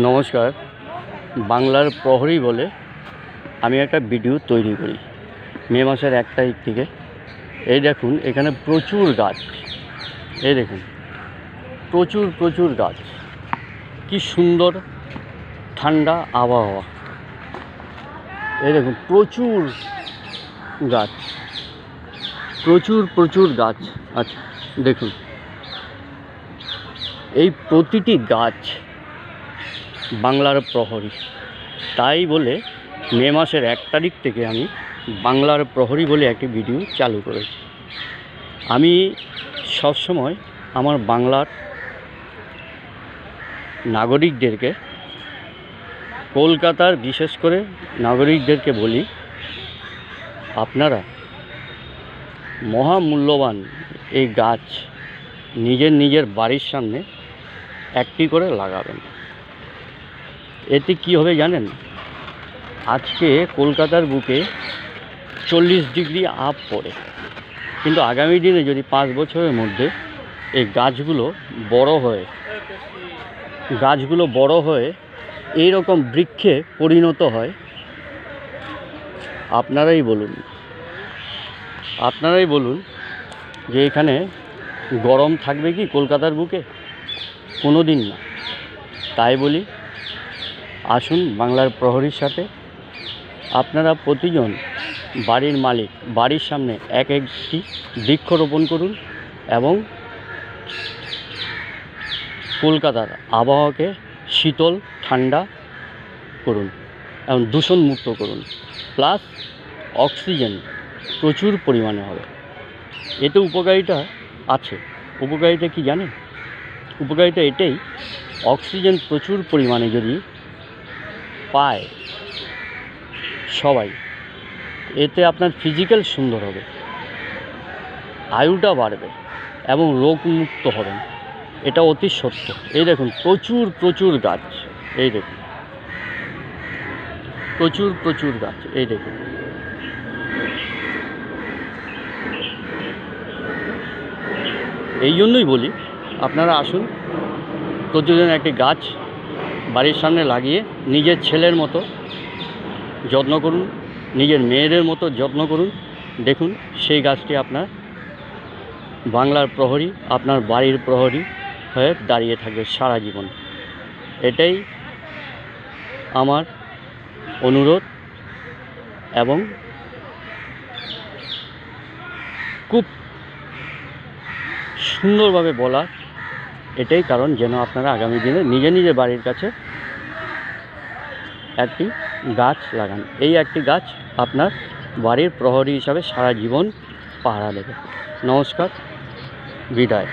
নমস্কার। বাংলার প্রহরী বলে আমি একটা ভিডিও তৈরি করি মে মাসের 1 তারিখ থেকে। এই দেখুন এখানে প্রচুর গাছ, এই দেখুন প্রচুর গাছ, কি সুন্দর ঠান্ডা আবহাওয়া। এই দেখুন প্রচুর গাছ, প্রচুর গাছ। আচ্ছা দেখুন এই প্রতিটি গাছ বাংলার প্রহরী। তাই বলে মে মাসের 1 তারিখ থেকে আমি বাংলার প্রহরী বলে একটি ভিডিও চালু করেছি। আমি সবসময় আমার বাংলার নাগরিকদেরকে, কলকাতার বিশেষ করে নাগরিকদেরকে বলি, আপনারা মহামূল্যবান এই গাছ নিজের বাড়ির সামনে একটি করে লাগাবেন। এতে কি হবে জানেন? আজকে কলকাতার বুকে 40 ডিগ্রি আপ পড়ে, কিন্তু আগামী দিনে যদি 5 বছরের মধ্যে এই গাছগুলো বড় হয়ে এই রকম বৃক্ষে পরিণত হয়, আপনারাই বলুন যে এখানে গরম থাকবে কি কলকাতার বুকে? কোনো দিন না। তাই বলি আসুন বাংলার প্রহরীর সাথে আপনারা প্রতিজন বাড়ির মালিক বাড়ির সামনে একটি বৃক্ষরোপণ করুন এবং কলকাতার আবহাওয়াকে শীতল ঠান্ডা করুন এবং দূষণমুক্ত করুন। প্লাস অক্সিজেন প্রচুর পরিমাণে হবে। এতে উপকারিতা আছে। উপকারিতা কি জানেন? উপকারিতা এটাই, অক্সিজেন প্রচুর পরিমাণে যদি পায় সবাই, এতে আপনার ফিজিক্যাল সুন্দর হবে, আয়ুটা বাড়বে এবং রোগমুক্ত হবেন। এটা অতি সত্য। এই দেখুন প্রচুর গাছ, এই দেখুন প্রচুর গাছ, এই দেখুন। এই জন্যই বলি আপনারা আসুন, প্রতিদিন একটি গাছ বাড়ির সামনে লাগিয়ে নিজের ছেলের মতো যত্ন করুন, নিজের মেয়েদের মতো যত্ন করুন। দেখুন সেই গাছটি আপনার বাংলার প্রহরী, আপনার বাড়ির প্রহরী হয়ে দাঁড়িয়ে থাকবে সারা জীবন। এটাই আমার অনুরোধ এবং খুব সুন্দরভাবে বলা এটাই কারণ, যেন আপনারা আগামী দিনে নিজের বাড়ির কাছে একটি গাছ লাগান। এই একটি গাছ আপনার বাড়ির প্রহরী হিসাবে সারা জীবন পাহারা দেবে। নমস্কার, বিদায়।